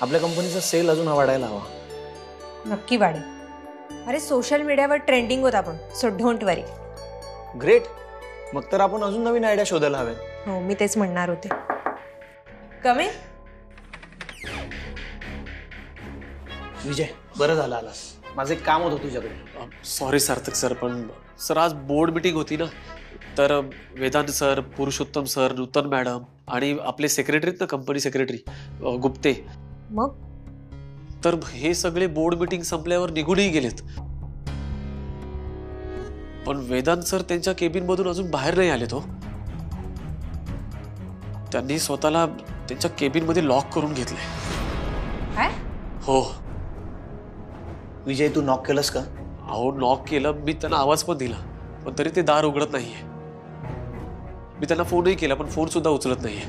आपल्या कंपनीचा सेल अजून वाढायला हवा. नक्की वाढेल. अरे सोशल मीडियावर ट्रेंडिंग होत आपण, सो डोंट वरी. ग्रेट. मग तर आपण अजून नवीन आयडिया शोधायला हवेत. हो, मी तेच म्हणणार होते. कमी विजय, बरं झालं आलास. माझं एक काम होतं तुझ्याकडे. सॉरी सार्थक सर, पण सर आज बोर्ड मीटिंग होती ना, तर वेदांत सर, पुरुषोत्तम सर, नूतन मॅडम आणि आपले सेक्रेटरी ना, कंपनी सेक्रेटरी गुप्ते, मग तर हे सगळे बोर्ड मीटिंग संपल्यावर निघूनही गेलेत. पण वेदांत सर त्यांच्या केबिन मधून अजून बाहेर नाही आलेत. हो, त्यांनी स्वतःला त्यांच्या केबिन मध्ये लॉक करून घेतले. काय? हो. विजय, तू नॉक केलंस का? अहो, नॉक केलं मी, त्यांना आवाज पण दिला, पण तरी ते दार उघडत नाहीये. मी त्यांना फोनही केला, पण फोन सुद्धा उचलत नाहीये.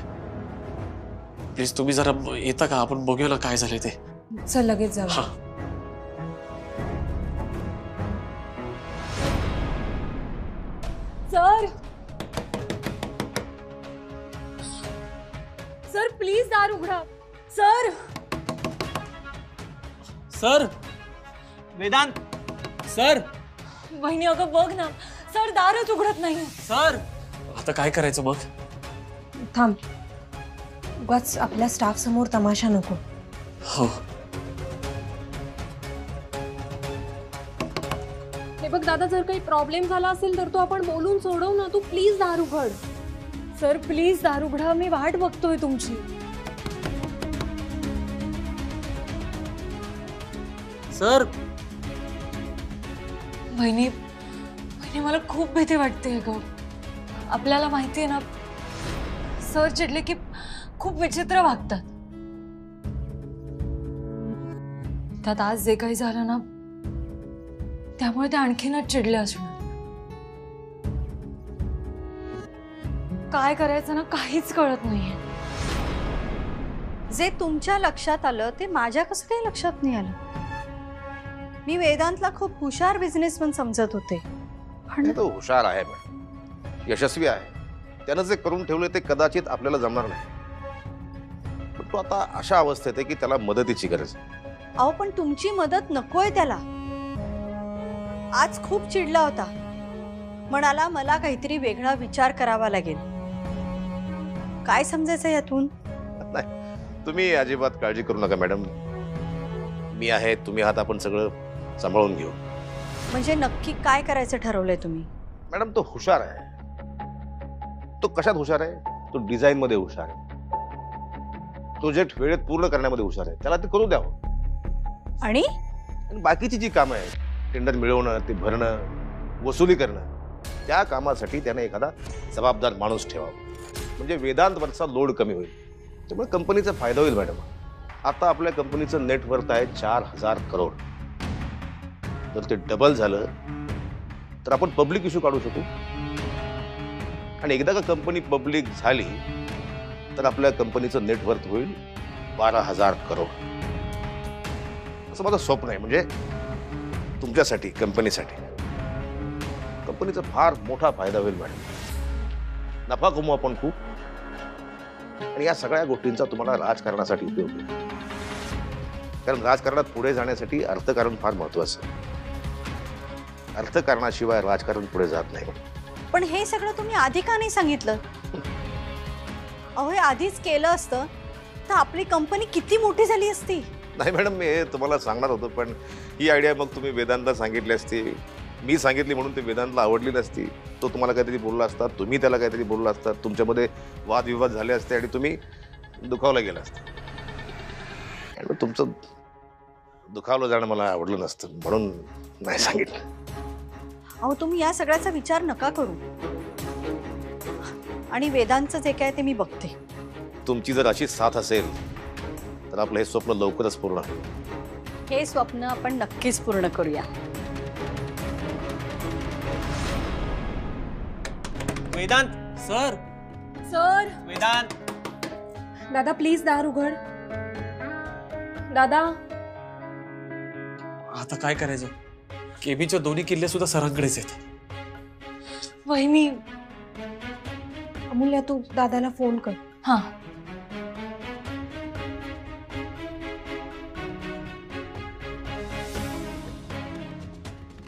प्लीज तुम्ही जरा येता का? आपण बघूया ना काय झाले ते. चल लगेच जाऊ. हा. सर, सर प्लीज दार उघडा. सर. सर. वेदांत. सर. वहिनी अगं बघ ना, सर दारच उघडत नाही. सर. आता काय करायचं मग? थांब, उगाच आपल्या स्टाफ समोर तमाशा नको. हो. हे बघ दादा, जर काही प्रॉब्लेम झाला असेल तर तो आपण बोलून सोडवू ना. तू प्लीज दार उघड. सर प्लीज दार उघडा, मी वाट बघतोय तुमची. सर. वहिनी, मला खूप भीती वाटते ग. आपल्याला माहितीये ना, सर चिडले की खूप विचित्र वागतात. त्यात आज जे काही झालं ना, त्यामुळे ते आणखीनच चिडले असणार. काय करायचं ना, काहीच कळत नाहीये. जे तुमच्या लक्षात आलं ते माझ्या कसं काही लक्षात नाही आलं. मी वेदांतला खूप हुशार बिझनेसमन समजत होते. पण तो हुशार आहे, पण यशस्वी आहे. त्यानं जे करून ठेवले ते कदाचित आपल्याला जमणार नाही. पण तो आता अशा अवस्थेत आहे की त्याला मदतीची गरज आहे. अहो, पण तुमची मदत नकोय त्याला. आज खूप चिडला होता. म्हणाला मला काहीतरी वेगळा विचार करावा लागेल. काय समजायचं यातून? नाही, तुम्ही अजिबात काळजी करू नका मॅडम. मी आहे, तुम्ही आहात, आपण सगळं सांभाळून घेऊ. म्हणजे नक्की काय करायचं ठरवलंय तुम्ही? मॅडम, तो हुशार आहे. तो कशात हुशार आहे? तो डिझाईन मध्ये हुशार आहे. प्रोजेक्ट वेळेत पूर्ण करण्यामध्ये हुशार आहे. त्याला ते करू द्यावं. आणि बाकीची जी कामं आहेत, टेंडर मिळवणं, ते भरणं, वसुली करणं, त्या कामासाठी त्याने एखादा जबाबदार माणूस ठेवावा. म्हणजे वेदांतवरचा लोड कमी होईल. त्यामुळे कंपनीचा फायदा होईल मॅडम. आता आपल्या कंपनीचं नेटवर्थ आहे 4,000 करोड. जर ते डबल झालं तर आपण पब्लिक इश्यू काढू शकू. आणि एकदा का कंपनी पब्लिक झाली तर आपल्या कंपनीचं नेटवर्थ होईल 12,000 करोड. असं माझं स्वप्न आहे. म्हणजे तुमच्यासाठी, कंपनीसाठी, कंपनीचा फार मोठा फायदा होईल मॅडम. नफा कमवू आपण खूप. आणि या सगळ्या गोष्टींचा तुम्हाला राजकारणासाठी उपयोग होईल. कारण राजकारणात पुढे जाण्यासाठी अर्थकारण फार महत्वाचं आहे. अर्थकारणाशिवाय राजकारण पुढे जात नाही. पण हे सगळं तुम्ही आधी का नाही सांगितलं? अहो, हे आधीच केलं असतं तर आपली कंपनी किती मोठी झाली असती. नाही मॅडम, मी हे तुम्हाला सांगणार होतो, पण ही आयडिया मग तुम्ही वेदांतला सांगितली असती. मी सांगितली म्हणून ते वेदांतला आवडली नसती. तो तुम्हाला काहीतरी बोलला असता, तुम्ही त्याला काहीतरी बोलला असता, तुमच्यामध्ये वादविवाद झाले असते आणि तुम्ही दुखावलं गेला असतं. तुमचं दुखावलं जाणं मला आवडलं नसतं, म्हणून नाही सांगितलं. अहो, तुम्ही या सगळ्याचा विचार नका करू. आणि वेदांतचं जे काय ते मी बघते. तुमची जर अशी साथ असेल तर आपलं हे स्वप्न लवकरच पूर्ण होईल. हे स्वप्न आपण नक्कीच पूर्ण करूया. वेदांत. सर. सर. वेदांत. दादा प्लीज दार उघड. दादा. आता काय करायचं? केबीच्या दोन्ही किल्ले सुद्धा सरांकडेच आहेत. वहिनी. अमूल्या, तू दादाला फोन कर. हा.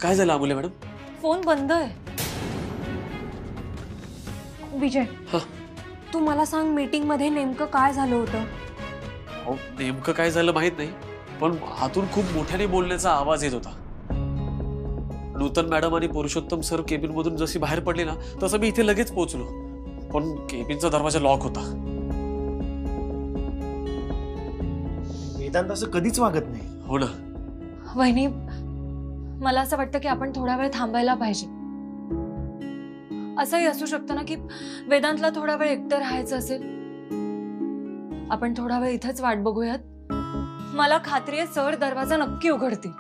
काय झालं अमूल्य मॅडम? फोन बंद आहे. विजय हा. तू मला सांग, मीटिंग मध्ये नेमकं काय झालं होतं? अहो, नेमकं काय झालं माहित नाही, पण हातून खूप मोठ्याने बोलण्याचा आवाज येत होता. नूतन मॅडम आणि पुरुषोत्तम सर केबिन मधून जशी बाहेर पडली ना, तसं मी इथे लगेच पोहोचलो, पण केबिनचा दरवाजा लॉक होता. वेदांत असं कधीच वागत नाही. हो ना. वहिनी, मला असं वाटतं की आपण थोडा वेळ थांबायला पाहिजे. असंही असू शकतं ना की वेदांतला थोडा वेळ एकटं राहायचं असेल. आपण थोडा वेळ इथंच वाट बघूयात. मला खात्री आहे सर दरवाजा नक्की उघडतील.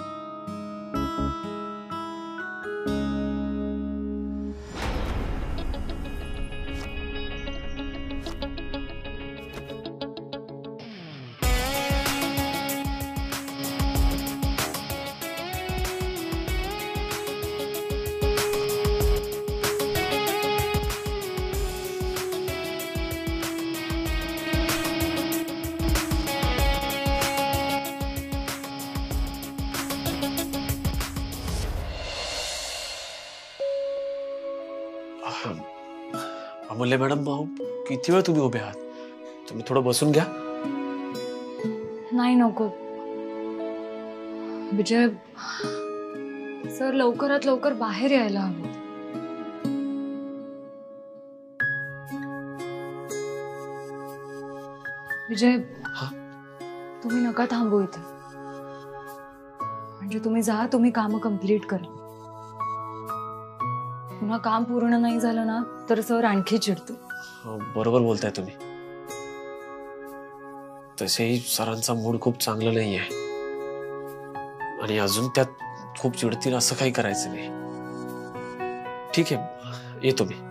अमूल्य मॅडम, किती वेळ तुम्ही उभे आहात? तुम्ही थोडं बसून घ्या. नाही, नको विजय. सर लवकरात लवकर बाहेर यायला हवं. विजय, हा? तुम्ही नका थांबू इथे. म्हणजे तुम्ही जा, तुम्ही काम कंप्लीट करा. पुन्हा काम पूर्ण नाही झालं ना तर सर आणखी चिडतील. बरोबर बोलताय तुम्ही. तसेही सरांचा मूड खूप चांगला नाहीये आणि अजून त्यात खूप चिडतील असं काही करायचं नाही. ठीक आहे, येतो मी.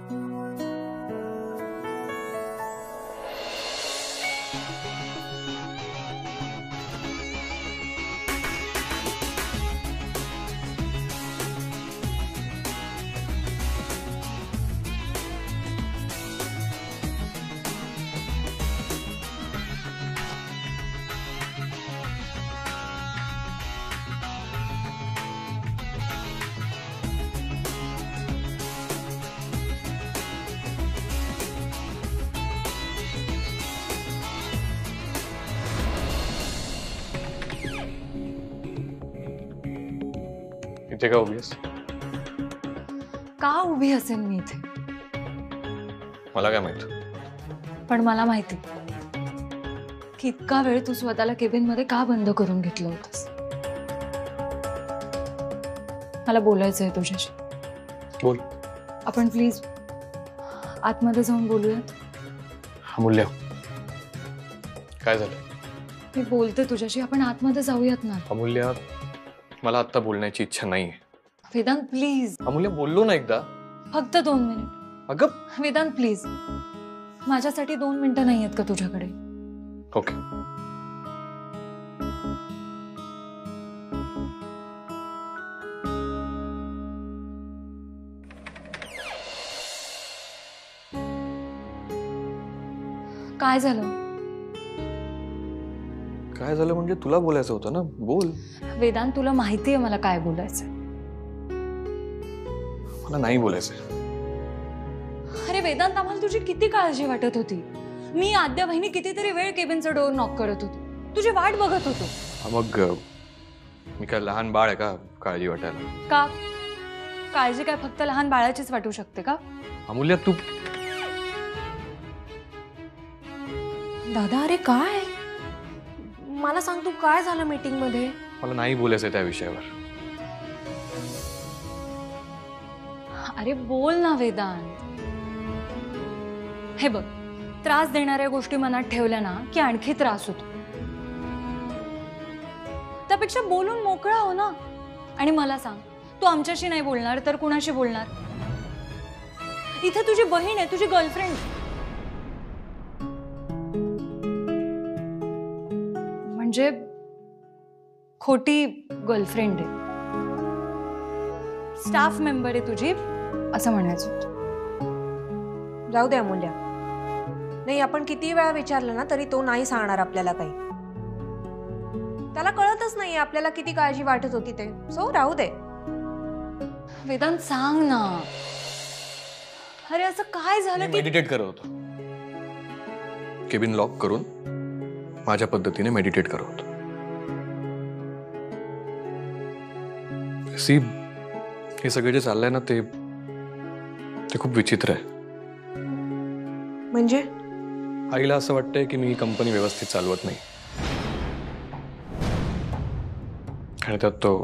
इथे का उभी आहेस? का उभी असेल मी इथे? मला काय माहित. पण मला माहिती की इतका वेळ तू स्वतःला केबिन मध्ये का बंद करून घेतलं होतंस. मला बोलायचंय तुझ्याशी. बोल. आपण प्लीज आतमध्ये जाऊन बोलूयात. अमूल्य, काय झालं? मी बोलते तुझ्याशी, आपण आतमध्ये जाऊयात ना. अमूल्य, मला आता बोलण्याची इच्छा नाहीये. वेदांत प्लीज. अमूल्य, बोललो ना एकदा. फक्त 2 मिनिट. अगं वेदांत प्लीज. माझ्यासाठी 2 मिनिटं नाही आहेत का तुझ्याकडे? ओके. काय झालं? काय झालं म्हणजे तुला बोलायचं होतं ना, बोल. वेदांत, तुला माहितीये मला काय बोलायचंय. मला नाही बोलायचंय. अरे वेदांत, आम्हाला तुझी किती काळजी वाटत होती. मी आद्या बहिणी कितीतरी वेळ केबिनचा डोर नॉक करत होतो, तुझी वाट बघत होतो. मग मी काय लहान बाळ आहे का काळजी वाटायला? का? काळजी काय फक्त लहान बाळाचीच वाटू शकते का? अमूल्य, तू दादा, अरे काय? मला सांग, तू काय झालं मीटिंग मध्ये? मला नाही बोलायचंय त्या विषयावर. अरे बोल ना वेदांत. हे बघ, त्रास देणाऱ्या गोष्टी मनात ठेवल्या ना की आणखी त्रास होतो. त्यापेक्षा बोलून मोकळा हो ना. आणि मला सांग, तू आमच्याशी नाही बोलणार तर कुणाशी बोलणार? इथे तुझी बहीण आहे, तुझी गर्लफ्रेंड. म्हणजे खोटी गर्लफ्रेंड आहे, स्टाफ मेंबर आहे तुझी, असं म्हणायचं. जाऊ दे अमूल्य. नाही, आपण किती वेळा विचारलं ना तरी तो नाही सांगणार आपल्याला काही. त्याला कळतच नाही आपल्याला किती काळजी वाटत होती ते. सो राहू दे. वेदांत सांग ना. अरे असं काय झालं की मेडिटेट करत होतो. केबिन लॉक करून माझ्या पद्धतीने मेडिटेट करत होतो. सी, हे सगळे जे चाललंय ना ते खूप विचित्र आहे. म्हणजे आईला असं वाटतंय की मी ही कंपनी व्यवस्थित चालवत नाही, आणि त्यात तो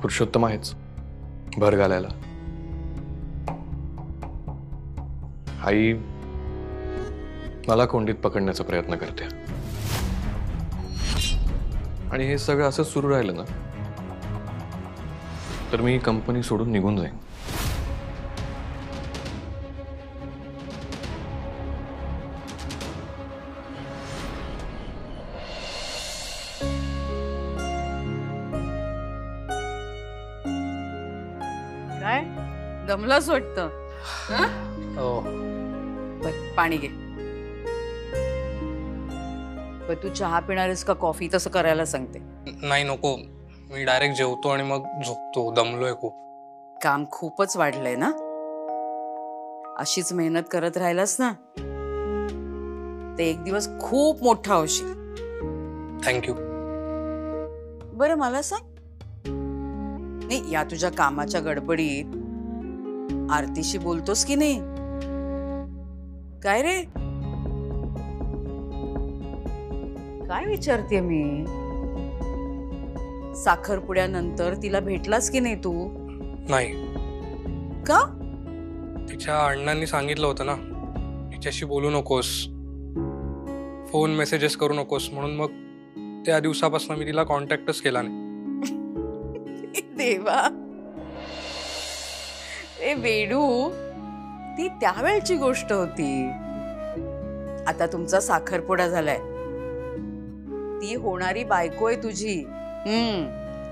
पुरुषोत्तम आहेच भर घालायला. आई मला कोंडीत पकडण्याचा प्रयत्न करते, आणि हे सगळं असं सुरू राहिलं ना तर मी ही कंपनी सोडून निघून जाईन. काय दमलाच वाटतं. हो. बर पाणी घे. बर तू चहा पिणारेस का कॉफी? तसं करायला सांगते. नाही नको, मी डायरेक्ट जेवतो आणि मग झोपतो. दमलोय खूप. काम खूपच वाढलंय ना. अशीच मेहनत करत राहिलास ना ते एक दिवस खूप मोठा होशील. थँक्यू. बरं मला सांग, नाही या तुझ्या कामाच्या गडबडीत आरतीशी बोलतोस की नाही? काय रे, काय विचारते मी? साखरपुड्यानंतर तिला भेटलास की नाही तू? नाही. का? तिच्या अण्णांनी सांगितलं होतं ना तिच्याशी बोलू नकोस, फोन मेसेजेस करू नकोस, म्हणून मग त्या दिवसापासून मी तिला कॉन्टॅक्टच केला नाही. देवा, ए वेडू, ती त्यावेळची गोष्ट होती. आता तुमचा साखरपुडा झालाय, ती होणारी बायको आहे तुझी.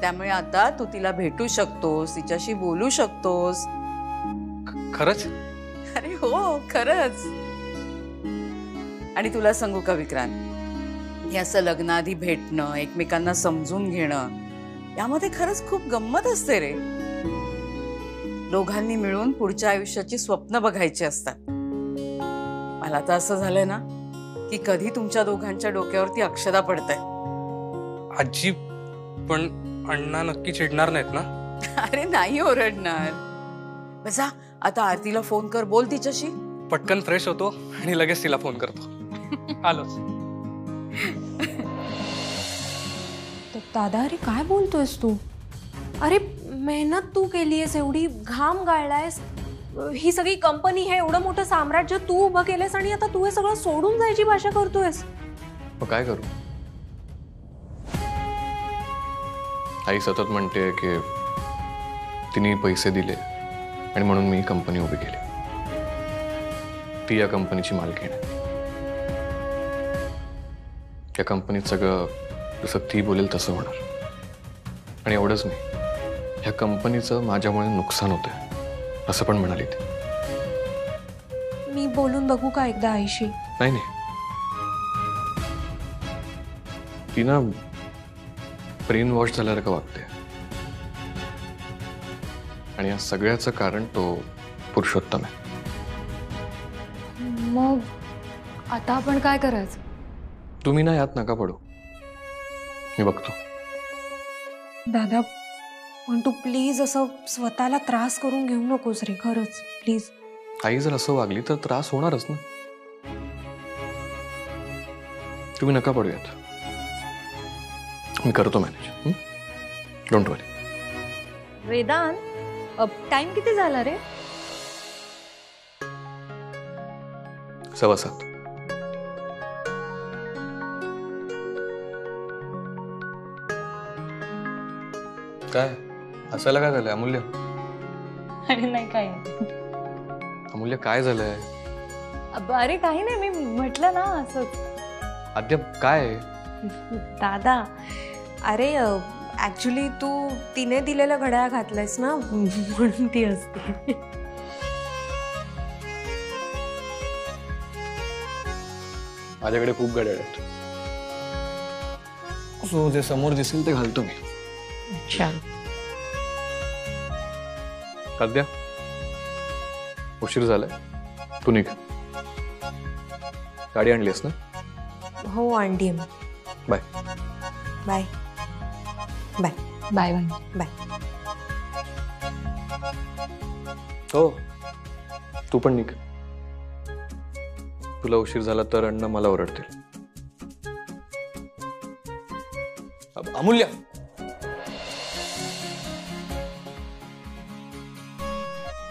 त्यामुळे आता तू तिला भेटू शकतोस, तिच्याशी बोलू शकतोस. खरंच? अरे हो, खरंच. आणि तुला सांगू का विक्रांत, हे असं लग्नाआधी भेटणं, एकमेकांना समजून घेणं, यामध्ये खरंच खूप गंमत असते रे. दोघांनी मिळून पुढच्या आयुष्याची स्वप्न बघायची असतात. मला तर असं झालंय ना की कधी तुमच्या दोघांच्या डोक्यावरती अक्षदा पडताय. आजी, पण अण्णा नक्की चिडणार नाहीत ना? अरे नाही ओरडणार. बसा आता आरतीला फोन कर, बोल तिच्याशी. पटकन फ्रेश होतो आणि लगेच तिला फोन करतो. आलोच. दादा, अरे काय बोलतोयस तू? अरे मेहनत तू केलीयस, एवढी घाम गाळलायस, ही सगळी कंपनी, हे एवढं मोठं साम्राज्य तू उभं केलंस, आणि आता तू हे सगळं सोडून जायची भाषा करतोयस. मग काय करू? आई सतत म्हणते की तिने पैसे दिले आणि म्हणून मी कंपनी उभी केली. ती या कंपनीची मालकीण आहे. या कंपनीत सगळं जसं ती बोलेल तसं होणार. आणि एवढंच नाही, ह्या कंपनीचं माझ्यामुळे नुकसान होतंय असं पण म्हणाली ती. मी बोलून बघू का एकदा आईशी? नाही नाही, ती ना ब्रेन वॉश झाल्यासारखं वागते, आणि या सगळ्याचं कारण तो पुरुषोत्तम आहे. मग आता आपण काय करायचं? तुम्ही ना यात नका पडू, मी बघतो. दादा, पण तू प्लीज असं स्वतःला त्रास करून घेऊ नकोस रे, खरंच प्लीज. आई जर असं वागली तर त्रास होणारच ना. तुम्ही नका पडूयात, मी करतो manage. Don't worry. Vedant, time किती झाला रे? 7:15. काय हसायला काय झालंय अमूल्य? अरे नाही, काही अमूल्य काय झालंय? अरे काही नाही, मी म्हटलं ना असंच. अद्याप काय? दादा, अरे ऍक्च्युली तू तिने दिलेलं घड्याळ घातलंयस ना, म्हणून ती असते. माझ्याकडे खूप घड्याळ आहेत, सो जे समोर दिसेल ते घालतो मी. अच्छा. आद्या उशीर झालाय, तू निघ. गाडी आणलीस ना? हो आणली मी. Bye. Bye bye bye bye. Bye. हो तू पण निघ. तुला उशीर झाला तर अण्णा मला ओरडतील. अमूल्य,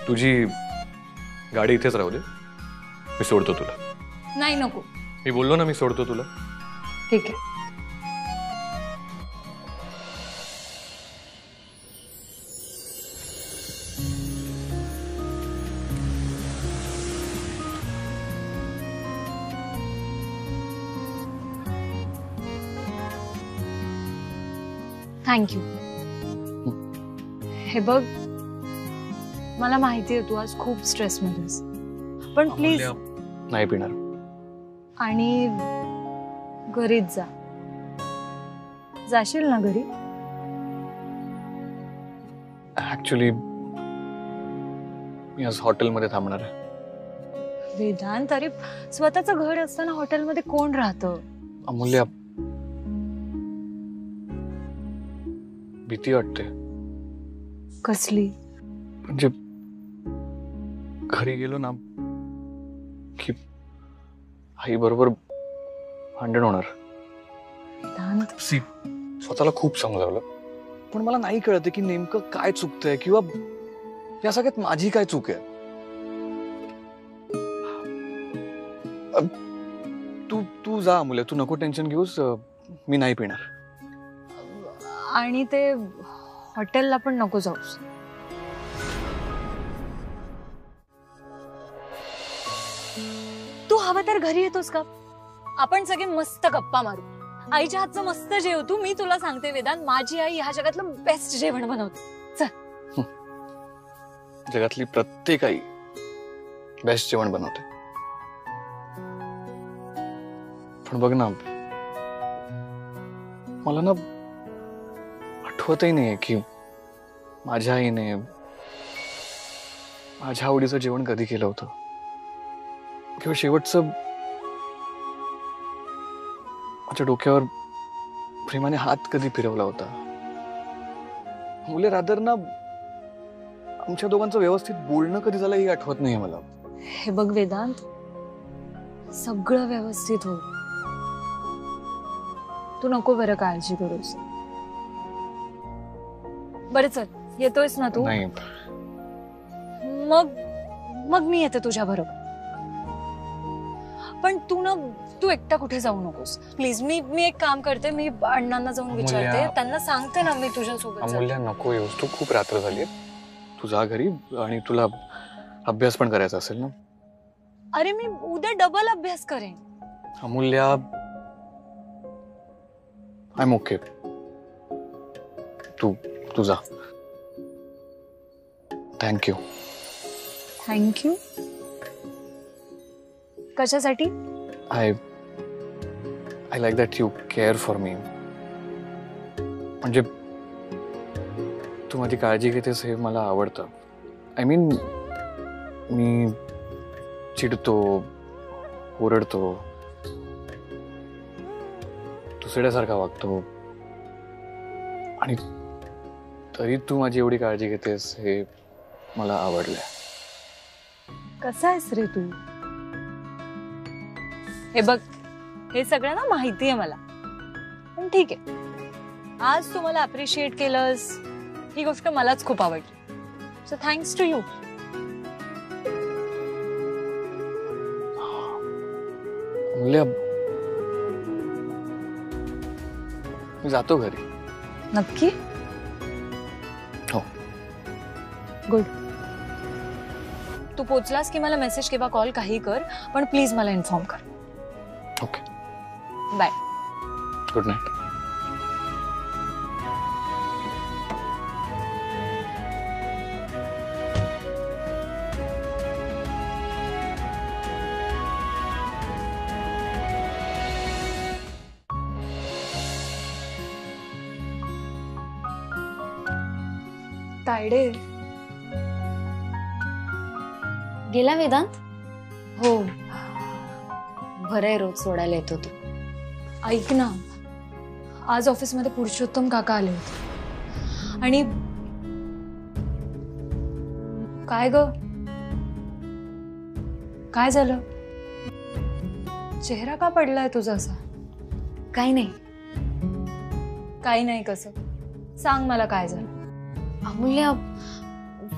तुझी गाडी इथेच राहू दे, मी सोडतो तुला. नाही नको. मी बोललो ना मी सोडतो तुला. ठीक आहे. थँक्यू. हे बघ, मला माहिती आहे तू आज खूप स्ट्रेस मध्येस, पण प्लीज नाही पिणार. आणि घरीच जा. जाशील ना घरी? ऍक्च्युली मी आज हॉटेलमध्ये थांबणार आहे. वेदांत, अरे स्वतःचं घर असताना हॉटेलमध्ये कोण राहतं? अमूल्य, भीती वाटते. कसली? म्हणजे घरी गेलो ना की आई बरोबर भांडण होणार. वेदांत, स्वतःला खूप समजावलं, पण मला नाही कळत की नेमकं काय चुकतंय किंवा या सगळ्यात माझी काय चूक आहे. तू जा अमूल्य, तू नको टेन्शन घेऊस. मी नाही पिणार. आणि ते हॉटेलला पण नको जाऊस. तू हवं तर घरी येतोस का? आपण सगळे मस्त गप्पा मारू. आईच्या हातचं मस्त जेवतो. मी तुला सांगते वेदांत, माझी आई ह्या जगातलं बेस्ट जेवण बनवते. चल. जगातली प्रत्येक आई बेस्ट जेवण बनवते, पण बघ ना, मला ना आठवतही नाहीये की माझ्या आईने माझ्या आवडीचं जेवण कधी केलं होतं किंवा शेवटचं माझ्या डोक्यावर प्रेमाने हात कधी फिरवला होता. मुले रादर ना आमच्या दोघांचं व्यवस्थित बोलणं कधी झालं हे आठवत नाहीये मला. हे बघ वेदांत, सगळं व्यवस्थित होईल. तू नको बरं काळजी करूस. बरं चल, येतोयस ना तू? नाही. मग मी येते तुझ्या बरोबर. पण तू एकटा कुठे जाऊ नकोस प्लीज. मी एक काम करते, मी अण्णांना जाऊन विचारते, त्यांना सांगते ना मी तुझ्या सोबत. अमूल्य नको येऊस, तू खूप रात्र झाली. तू जा घरी, आणि तुला अभ्यास पण करायचा असेल ना. अरे मी उद्या डबल अभ्यास करेन. Amulya, I am okay. तू जा. थँक्यू. थँक्यू कशासाठी? I like that you care for me. म्हणजे तू माझी काळजी घेतेस हे मला आवडतं. आय मीन, मी चिडतो, ओरडतो, दुसऱ्यासारखा वागतो, आणि तरी तू माझी एवढी काळजी घेतेस हे मला आवडलंय. कसा आहेस रे तू? हे बघ, हे सगळं ना माहिती आहे मला, पण ठीक आहे. आज तू मला अप्रिशिएट केलंस, ही गोष्ट मलाच खूप आवडली. So thanks to you. मी जातो घरी. नक्की? हो. गुड. तू पोचलास की मला मेसेज किंवा कॉल काही कर, पण प्लीज मला इन्फॉर्म कर. Okay. Bye. Good night. Tayade, गेला वेदांत? हो, बरं आहे, रोज सोडायला येतो तू. ऐक ना, आज ऑफिसमध्ये पुरुषोत्तम काका आले होते आणि काय ग, काय झालं? चेहरा का पडलाय तुझा असा? काही नाही. काही नाही कसं? सांग मला काय झालं. अमूल्य,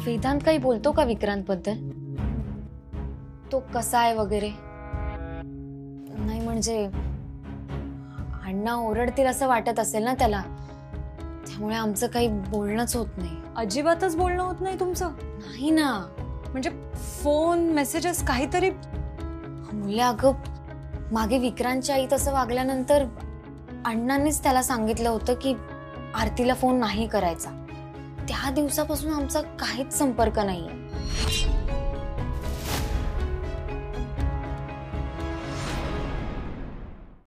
वेदांत काही बोलतो का विक्रांत बद्दल? तो कसा आहे वगैरे? नाही म्हणजे अण्णा ओरडतील असं वाटत असेल ना त्याला, त्यामुळे आमचं काही बोलणंच होत नाही. अजिबातच बोलणं होत नाही तुमचं? नाही ना. म्हणजे फोन मेसेजेस काहीतरी? अमूल्य अगं, मागे विक्रांतच्या आई तसं वागल्यानंतर अण्णांनीच त्याला सांगितलं होतं की आरतीला फोन नाही करायचा. त्या दिवसापासून आमचा काहीच संपर्क नाहीये.